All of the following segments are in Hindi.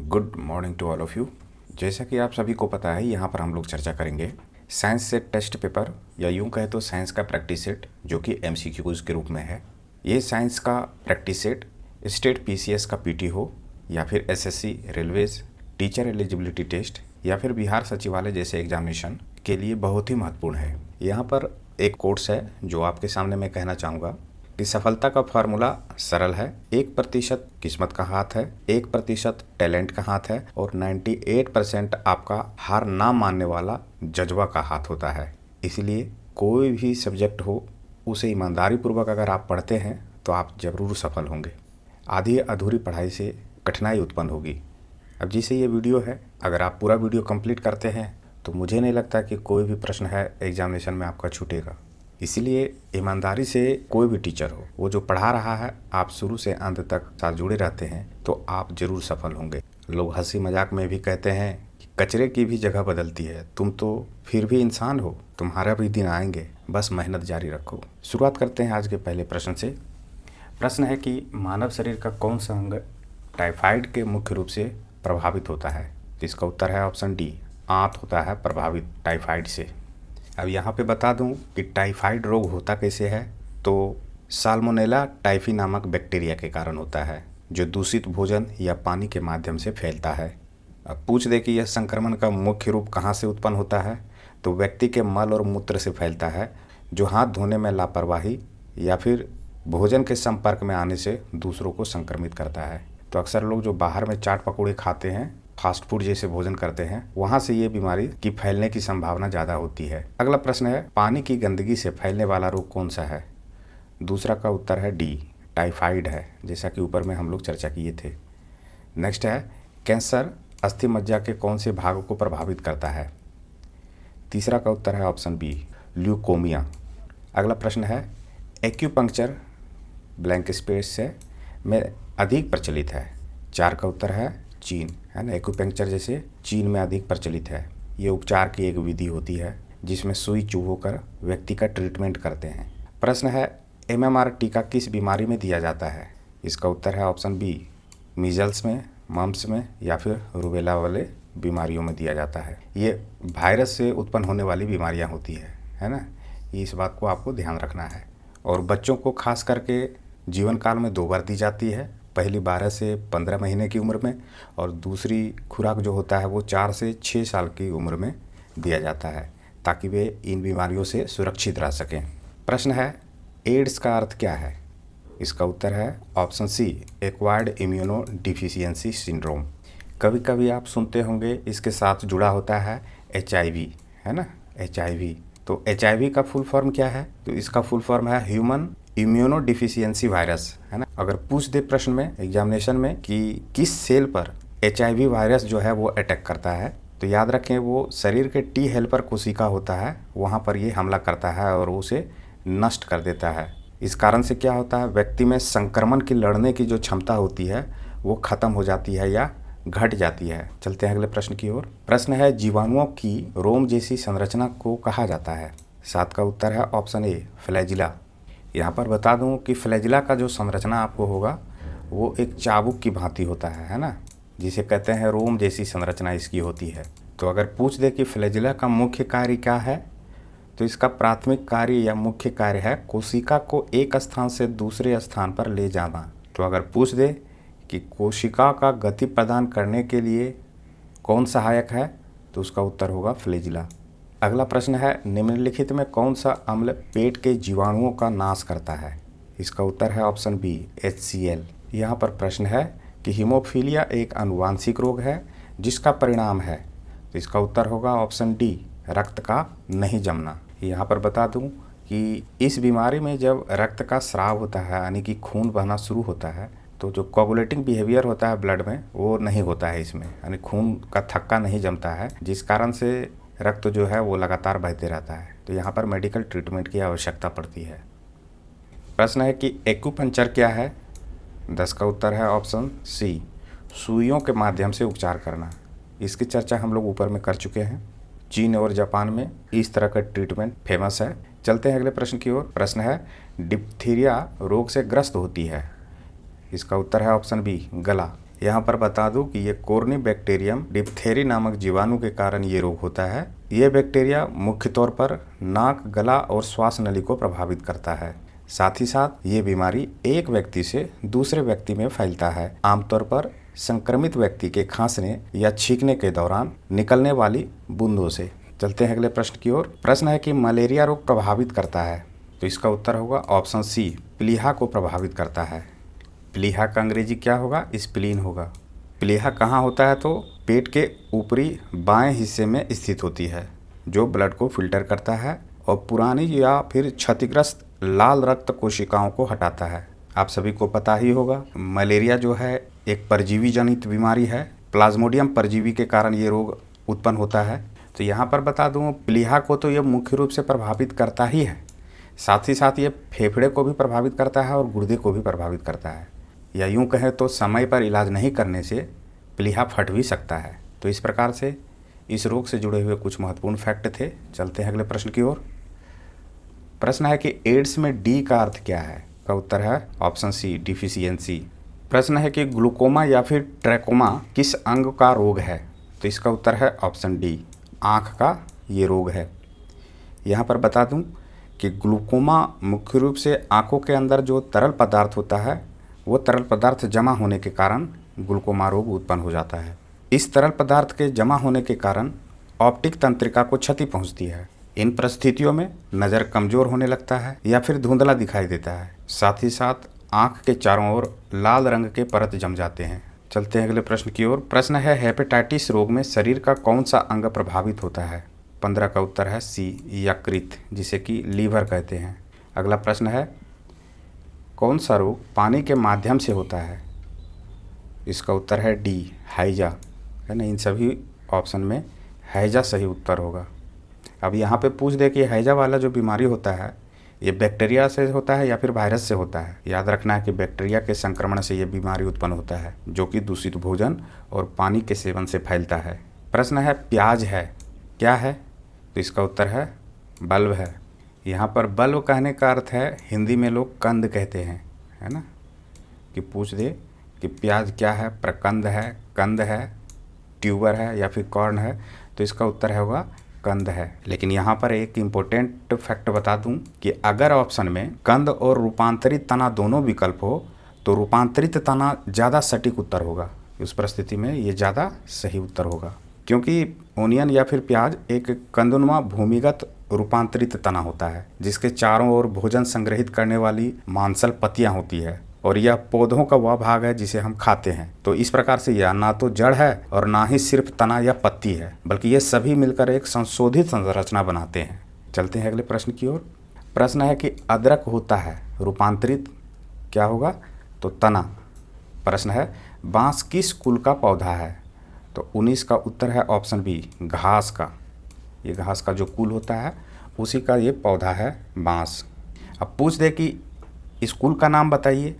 Good morning to all of you. जैसा कि आप सभी को पता है, यहाँ पर हम लोग चर्चा करेंगे साइंस सेट टेस्ट पेपर या यूँ कहे तो साइंस का प्रैक्टिस सेट, जो कि MCQs के रूप में है। ये साइंस का प्रैक्टिस सेट स्टेट PCS का PT हो या फिर SSC, railways, teacher eligibility test या फिर बिहार सचिवालय जैसे एग्जामिनेशन के लिए बहुत ही महत्वपूर्ण है। यहाँ पर एक कोर्स है जो आपके सामने मैं कहना चाहूँगा कि सफलता का फार्मूला सरल है। 1% किस्मत का हाथ है, 1% टैलेंट का हाथ है और 98% आपका हार ना मानने वाला जज्बा का हाथ होता है। इसलिए कोई भी सब्जेक्ट हो, उसे ईमानदारी पूर्वक अगर आप पढ़ते हैं तो आप ज़रूर सफल होंगे। आधी अधूरी पढ़ाई से कठिनाई उत्पन्न होगी। अब जैसे ये वीडियो है, अगर आप पूरा वीडियो कंप्लीट करते हैं तो मुझे नहीं लगता कि कोई भी प्रश्न है एग्जामिनेशन में आपका छूटेगा। इसलिए ईमानदारी से कोई भी टीचर हो, वो जो पढ़ा रहा है, आप शुरू से अंत तक साथ जुड़े रहते हैं तो आप ज़रूर सफल होंगे। लोग हंसी मजाक में भी कहते हैं कि कचरे की भी जगह बदलती है, तुम तो फिर भी इंसान हो, तुम्हारा भी दिन आएंगे, बस मेहनत जारी रखो। शुरुआत करते हैं आज के पहले प्रश्न से। प्रश्न है कि मानव शरीर का कौन सा अंग टाइफाइड के मुख्य रूप से प्रभावित होता है? तो इसका उत्तर है ऑप्शन डी, आंत होता है प्रभावित टाइफाइड से। अब यहाँ पे बता दूँ कि टाइफाइड रोग होता कैसे है, तो साल्मोनेला टाइफी नामक बैक्टीरिया के कारण होता है, जो दूषित भोजन या पानी के माध्यम से फैलता है। अब पूछ दे कि यह संक्रमण का मुख्य रूप कहाँ से उत्पन्न होता है, तो व्यक्ति के मल और मूत्र से फैलता है, जो हाथ धोने में लापरवाही या फिर भोजन के संपर्क में आने से दूसरों को संक्रमित करता है। तो अक्सर लोग जो बाहर में चाट पकौड़े खाते हैं, फास्ट फूड जैसे भोजन करते हैं, वहाँ से ये बीमारी की फैलने की संभावना ज़्यादा होती है। अगला प्रश्न है, पानी की गंदगी से फैलने वाला रोग कौन सा है? दूसरा का उत्तर है डी, टाइफाइड है, जैसा कि ऊपर में हम लोग चर्चा किए थे। नेक्स्ट है, कैंसर अस्थि मज्जा के कौन से भाग को प्रभावित करता है? तीसरा का उत्तर है ऑप्शन बी, ल्यूकोमिया। अगला प्रश्न है, एक्यूपंक्चर ब्लैंक स्पेस से में अधिक प्रचलित है? 4 का उत्तर है चीन, है ना। एक्यूपंक्चर जैसे चीन में अधिक प्रचलित है। ये उपचार की एक विधि होती है जिसमें सुई चुभोकर व्यक्ति का ट्रीटमेंट करते हैं। प्रश्न है, MMR टीका किस बीमारी में दिया जाता है? इसका उत्तर है ऑप्शन बी, मीजल्स में, मम्प्स में या फिर रूबेला वाले बीमारियों में दिया जाता है। ये वायरस से उत्पन्न होने वाली बीमारियाँ होती है ना। इस बात को आपको ध्यान रखना है। और बच्चों को खास करके जीवन काल में 2 बार दी जाती है, पहली 12 से 15 महीने की उम्र में और दूसरी खुराक जो होता है वो 4 से 6 साल की उम्र में दिया जाता है, ताकि वे इन बीमारियों से सुरक्षित रह सकें। प्रश्न है, एड्स का अर्थ क्या है? इसका उत्तर है option C, acquired immuno deficiency syndrome. कभी कभी आप सुनते होंगे इसके साथ जुड़ा होता है HIV, है ना, HIV। तो HIV का फुल फॉर्म क्या है? तो इसका फुल फॉर्म है ह्यूमन इम्यूनो डिफिशियंसी वायरस, है ना। अगर पूछ दे प्रश्न में, एग्जामिनेशन में, कि किस सेल पर HIV वायरस जो है वो अटैक करता है, तो याद रखें वो शरीर के T हेल्पर कोशिका होता है, वहाँ पर ये हमला करता है और उसे नष्ट कर देता है। इस कारण से क्या होता है, व्यक्ति में संक्रमण की लड़ने की जो क्षमता होती है वो खत्म हो जाती है या घट जाती है। चलते हैं अगले प्रश्न की ओर। प्रश्न है, जीवाणुओं की रोम जैसी संरचना को कहा जाता है? 7 का उत्तर है ऑप्शन ए, फ्लैजिला। यहाँ पर बता दूँ कि फ्लैजिला का जो संरचना आपको होगा वो एक चाबुक की भांति होता है ना, जिसे कहते हैं रोम जैसी संरचना इसकी होती है। तो अगर पूछ दे कि फ्लैजिला का मुख्य कार्य क्या है, तो इसका प्राथमिक कार्य या मुख्य कार्य है कोशिका को एक स्थान से दूसरे स्थान पर ले जाना। तो अगर पूछ दे कि कोशिका का गति प्रदान करने के लिए कौन सहायक है, तो उसका उत्तर होगा फ्लैजिला। अगला प्रश्न है, निम्नलिखित में कौन सा अम्ल पेट के जीवाणुओं का नाश करता है? इसका उत्तर है ऑप्शन बी, HCl। यहाँ पर प्रश्न है कि हीमोफीलिया एक आनुवांशिक रोग है जिसका परिणाम है, तो इसका उत्तर होगा ऑप्शन डी, रक्त का नहीं जमना। यहाँ पर बता दूँ कि इस बीमारी में जब रक्त का स्राव होता है, यानी कि खून बहना शुरू होता है, तो जो कोगुलेटिंग बिहेवियर होता है ब्लड में वो नहीं होता है इसमें, यानी खून का थक्का नहीं जमता है, जिस कारण से रक्त जो है वो लगातार बहते रहता है। तो यहाँ पर मेडिकल ट्रीटमेंट की आवश्यकता पड़ती है। प्रश्न है कि एक्यूपंक्चर क्या है? 10 का उत्तर है ऑप्शन सी, सुइयों के माध्यम से उपचार करना। इसकी चर्चा हम लोग ऊपर में कर चुके हैं। चीन और जापान में इस तरह का ट्रीटमेंट फेमस है। चलते हैं अगले प्रश्न की ओर। प्रश्न है, डिप्थीरिया रोग से ग्रस्त होती है? इसका उत्तर है ऑप्शन बी, गला। यहाँ पर बता दूं कि ये कोर्निबैक्टीरियम डिप्थेरी नामक जीवाणु के कारण ये रोग होता है। ये बैक्टीरिया मुख्य तौर पर नाक, गला और श्वास नली को प्रभावित करता है। साथ ही साथ ये बीमारी एक व्यक्ति से दूसरे व्यक्ति में फैलता है, आमतौर पर संक्रमित व्यक्ति के खांसने या छींकने के दौरान निकलने वाली बूंदों से। चलते हैं अगले प्रश्न की ओर। प्रश्न है कि मलेरिया रोग प्रभावित करता है, तो इसका उत्तर होगा ऑप्शन सी, प्लीहा को प्रभावित करता है। प्लीहा का अंग्रेजी क्या होगा? स्प्लीन होगा। प्लीहा कहाँ होता है? तो पेट के ऊपरी बाएं हिस्से में स्थित होती है, जो ब्लड को फिल्टर करता है और पुरानी या फिर क्षतिग्रस्त लाल रक्त कोशिकाओं को हटाता है। आप सभी को पता ही होगा, मलेरिया जो है एक परजीवी जनित बीमारी है। प्लाज्मोडियम परजीवी के कारण ये रोग उत्पन्न होता है। तो यहाँ पर बता दूँ, प्लीहा को तो ये मुख्य रूप से प्रभावित करता ही है, साथ ही साथ ये फेफड़े को भी प्रभावित करता है और गुर्दे को भी प्रभावित करता है, या यूँ कहें तो समय पर इलाज नहीं करने से प्लीहा फट भी सकता है। तो इस प्रकार से इस रोग से जुड़े हुए कुछ महत्वपूर्ण फैक्ट थे। चलते हैं अगले प्रश्न की ओर। प्रश्न है कि एड्स में डी का अर्थ क्या है? का उत्तर है ऑप्शन सी, डिफिशियंसी। प्रश्न है कि ग्लूकोमा या फिर ट्रैकोमा किस अंग का रोग है? तो इसका उत्तर है ऑप्शन डी, आँख का ये रोग है। यहाँ पर बता दूँ कि ग्लूकोमा मुख्य रूप से आँखों के अंदर जो तरल पदार्थ होता है, वो तरल पदार्थ जमा होने के कारण ग्लूकोमा रोग उत्पन्न हो जाता है। इस तरल पदार्थ के जमा होने के कारण ऑप्टिक तंत्रिका को क्षति पहुंचती है। इन परिस्थितियों में नज़र कमज़ोर होने लगता है या फिर धुंधला दिखाई देता है। साथ ही साथ आँख के चारों ओर लाल रंग के परत जम जाते हैं। चलते हैं अगले प्रश्न की ओर। प्रश्न है हेपेटाइटिस रोग में शरीर का कौन सा अंग प्रभावित होता है? 15 का उत्तर है सी, यकृत, जिसे कि लीवर कहते हैं। अगला प्रश्न है कौन सा रोग पानी के माध्यम से होता है? इसका उत्तर है डी, हैजा, है ना। इन सभी ऑप्शन में हैजा सही उत्तर होगा। अब यहाँ पे पूछ दे कि हैजा वाला जो बीमारी होता है, ये बैक्टीरिया से होता है या फिर वायरस से होता है? याद रखना है कि बैक्टीरिया के संक्रमण से ये बीमारी उत्पन्न होता है, जो कि दूषित भोजन और पानी के सेवन से फैलता है। प्रश्न है प्याज है क्या है? तो इसका उत्तर है बल्ब है। यहाँ पर बल्ब कहने का अर्थ है, हिंदी में लोग कंद कहते हैं, है ना। कि पूछ दे कि प्याज क्या है, प्रकंद है, कंद है, ट्यूबर है या फिर कॉर्न है? तो इसका उत्तर होगा कंद है। लेकिन यहाँ पर एक इम्पोर्टेंट फैक्ट बता दूँ कि अगर ऑप्शन में कंद और रूपांतरित तना दोनों विकल्प हो, तो रूपांतरित तना ज़्यादा सटीक उत्तर होगा। उस परिस्थिति में ये ज़्यादा सही उत्तर होगा, क्योंकि ओनियन या फिर प्याज एक कंदनुमा भूमिगत रूपांतरित तना होता है, जिसके चारों ओर भोजन संग्रहित करने वाली मांसल पत्तियां होती है, और यह पौधों का वह भाग है जिसे हम खाते हैं। तो इस प्रकार से यह ना तो जड़ है और ना ही सिर्फ तना या पत्ती है, बल्कि ये सभी मिलकर एक संशोधित संरचना बनाते हैं। चलते हैं अगले प्रश्न की ओर। प्रश्न है कि अदरक होता है रूपांतरित क्या होगा? तो तना। प्रश्न है बांस किस कुल का पौधा है? तो 19 का उत्तर है ऑप्शन बी, घास का। ये घास का जो कुल होता है उसी का ये पौधा है बांस। अब पूछ दे कि इस कुल का नाम बताइए,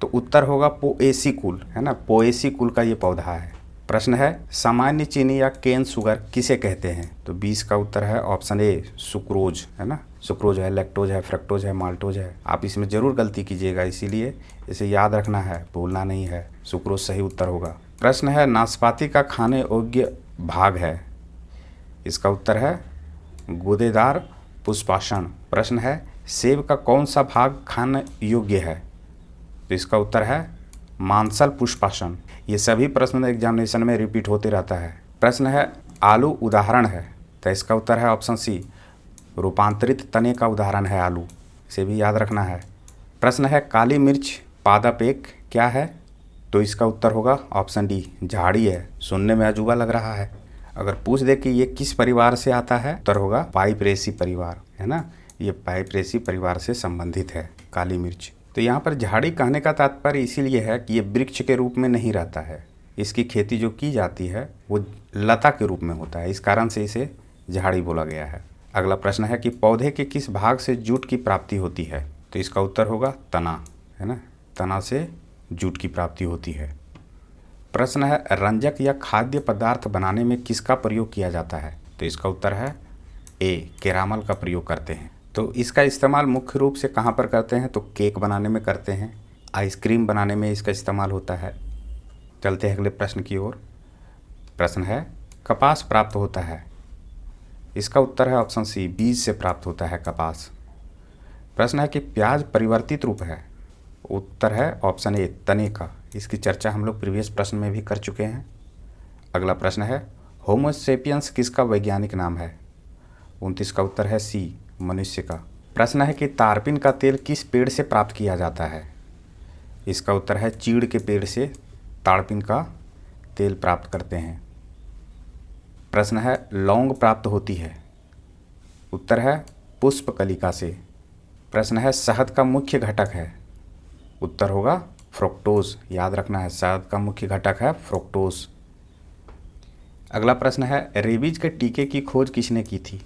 तो उत्तर होगा पोएसी कुल, है ना। पोएसी कुल का ये पौधा है। प्रश्न है सामान्य चीनी या केन शुगर किसे कहते हैं? तो 20 का उत्तर है ऑप्शन ए, सुक्रोज, है ना। सुक्रोज है, लैक्टोज है, फ्रक्टोज है, माल्टोज है। आप इसमें ज़रूर गलती कीजिएगा, इसीलिए इसे याद रखना है, भूलना नहीं है। सुक्रोज सही उत्तर होगा। प्रश्न है नाशपाती का खाने योग्य भाग है? इसका उत्तर है गूदेदार पुष्पाषण। प्रश्न है सेब का कौन सा भाग खाने योग्य है? तो इसका उत्तर है मांसल पुष्पाषण। ये सभी प्रश्न एग्जामिनेशन में रिपीट होते रहता है। प्रश्न है आलू उदाहरण है? तो इसका उत्तर है ऑप्शन सी, रूपांतरित तने का उदाहरण है आलू, इसे भी याद रखना है। प्रश्न है काली मिर्च पादप एक क्या है? तो इसका उत्तर होगा ऑप्शन डी, झाड़ी है। सुनने में अजूबा लग रहा है। अगर पूछ दे कि ये किस परिवार से आता है, उत्तर होगा पाइपरेसी परिवार, है ना। ये पाइपरेसी परिवार से संबंधित है काली मिर्च। तो यहाँ पर झाड़ी कहने का तात्पर्य इसीलिए है कि ये वृक्ष के रूप में नहीं रहता है। इसकी खेती जो की जाती है वो लता के रूप में होता है, इस कारण से इसे झाड़ी बोला गया है। अगला प्रश्न है कि पौधे के किस भाग से जूट की प्राप्ति होती है? तो इसका उत्तर होगा तना, है ना। तना से जूट की प्राप्ति होती है। प्रश्न है रंजक या खाद्य पदार्थ बनाने में किसका प्रयोग किया जाता है? तो इसका उत्तर है ए, केरामल का प्रयोग करते हैं। तो इसका इस्तेमाल मुख्य रूप से कहाँ पर करते हैं? तो केक बनाने में करते हैं, आइसक्रीम बनाने में इसका इस्तेमाल होता है, चलते हैं अगले प्रश्न की ओर। प्रश्न है कपास प्राप्त होता है। इसका उत्तर है ऑप्शन सी, बीज से प्राप्त होता है कपास। प्रश्न है कि प्याज परिवर्तित रूप है। उत्तर है ऑप्शन ए, तने का। इसकी चर्चा हम लोग प्रीवियस प्रश्न में भी कर चुके हैं। अगला प्रश्न है होमो सेपियंस किसका वैज्ञानिक नाम है। 29 का उत्तर है सी, मनुष्य का। प्रश्न है कि तारपीन का तेल किस पेड़ से प्राप्त किया जाता है। इसका उत्तर है चीड़ के पेड़ से तारपीन का तेल प्राप्त करते हैं। प्रश्न है लौंग प्राप्त होती है। उत्तर है पुष्पकलिका से। प्रश्न है शहद का मुख्य घटक है। उत्तर होगा फ्रुक्टोज। याद रखना है, शहद का मुख्य घटक है फ्रुक्टोज। अगला प्रश्न है रेबीज के टीके की खोज किसने की थी।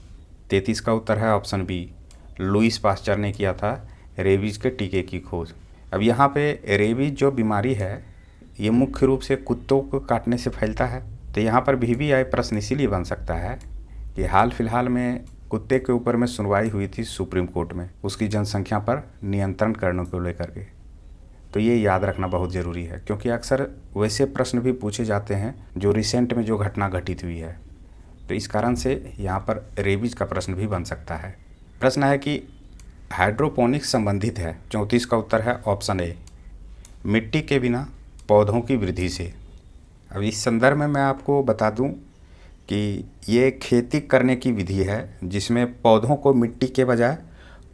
33 का उत्तर है ऑप्शन बी, लुईस पास्चर ने किया था रेबीज के टीके की खोज। अब यहाँ पे रेबीज जो बीमारी है ये मुख्य रूप से कुत्तों को काटने से फैलता है। तो यहाँ पर VVI प्रश्न इसीलिए बन सकता है कि हाल फिलहाल में कुत्ते के ऊपर में सुनवाई हुई थी सुप्रीम कोर्ट में, उसकी जनसंख्या पर नियंत्रण करने को लेकर के। तो ये याद रखना बहुत ज़रूरी है, क्योंकि अक्सर वैसे प्रश्न भी पूछे जाते हैं जो रिसेंट में जो घटना घटित हुई है। तो इस कारण से यहाँ पर रेबीज का प्रश्न भी बन सकता है। प्रश्न है कि हाइड्रोपोनिक्स संबंधित है। 34 का उत्तर है ऑप्शन ए, मिट्टी के बिना पौधों की वृद्धि से। अब इस संदर्भ में मैं आपको बता दूं कि ये खेती करने की विधि है जिसमें पौधों को मिट्टी के बजाय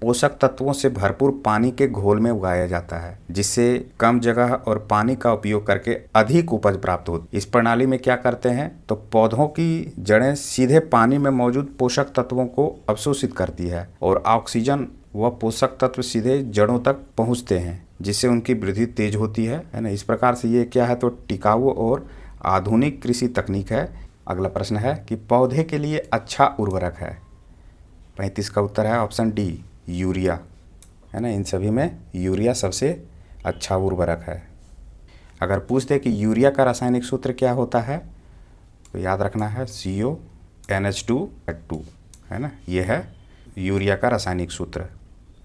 पोषक तत्वों से भरपूर पानी के घोल में उगाया जाता है, जिससे कम जगह और पानी का उपयोग करके अधिक उपज प्राप्त होती है। इस प्रणाली में क्या करते हैं तो पौधों की जड़ें सीधे पानी में मौजूद पोषक तत्वों को अवशोषित करती है और ऑक्सीजन व पोषक तत्व सीधे जड़ों तक पहुंचते हैं, जिससे उनकी वृद्धि तेज होती है ना। इस प्रकार से ये क्या है तो टिकाऊ और आधुनिक कृषि तकनीक है। अगला प्रश्न है कि पौधे के लिए अच्छा उर्वरक है। 35 का उत्तर है ऑप्शन डी, यूरिया, है ना। इन सभी में यूरिया सबसे अच्छा उर्वरक है। अगर पूछ दे कि यूरिया का रासायनिक सूत्र क्या होता है तो याद रखना है CONH2, है ना। ये है यूरिया का रासायनिक सूत्र।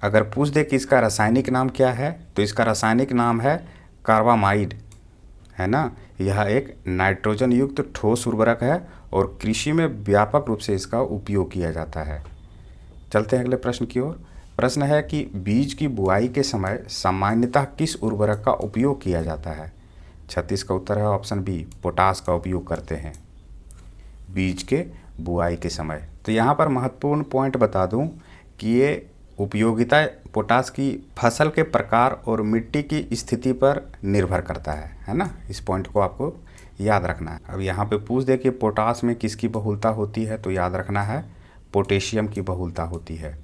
अगर पूछ दे कि इसका रासायनिक नाम क्या है तो इसका रासायनिक नाम है कार्बामाइड, है ना। यह एक नाइट्रोजन युक्त ठोस उर्वरक है और कृषि में व्यापक रूप से इसका उपयोग किया जाता है। चलते हैं अगले प्रश्न की ओर। प्रश्न है कि बीज की बुआई के समय सामान्यतः किस उर्वरक का उपयोग किया जाता है। 36 का उत्तर है ऑप्शन बी, पोटास का उपयोग करते हैं बीज के बुआई के समय। तो यहाँ पर महत्वपूर्ण पॉइंट बता दूँ कि ये उपयोगिता पोटास की फसल के प्रकार और मिट्टी की स्थिति पर निर्भर करता है ना। इस पॉइंट को आपको याद रखना है। अब यहाँ पे पूछ दे कि पोटास में किसकी बहुलता होती है तो याद रखना है पोटेशियम की बहुलता होती है,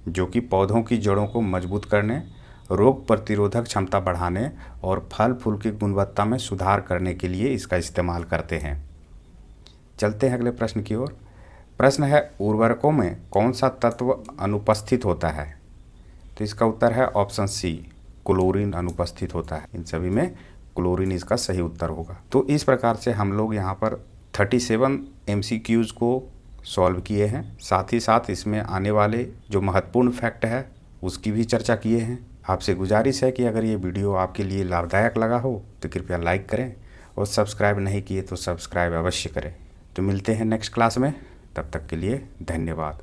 जो कि पौधों की जड़ों को मजबूत करने, रोग प्रतिरोधक क्षमता बढ़ाने और फल फूल की गुणवत्ता में सुधार करने के लिए इसका इस्तेमाल करते हैं। चलते हैं अगले प्रश्न की ओर। प्रश्न है उर्वरकों में कौन सा तत्व अनुपस्थित होता है। तो इसका उत्तर है ऑप्शन सी, क्लोरीन अनुपस्थित होता है। इन सभी में क्लोरीन इसका सही उत्तर होगा। तो इस प्रकार से हम लोग यहाँ पर 37 MCQs को सॉल्व किए हैं। साथ ही साथ इसमें आने वाले जो महत्वपूर्ण फैक्ट है उसकी भी चर्चा किए हैं। आपसे गुजारिश है कि अगर ये वीडियो आपके लिए लाभदायक लगा हो तो कृपया लाइक करें और सब्सक्राइब नहीं किए तो सब्सक्राइब अवश्य करें। तो मिलते हैं नेक्स्ट क्लास में, तब तक के लिए धन्यवाद।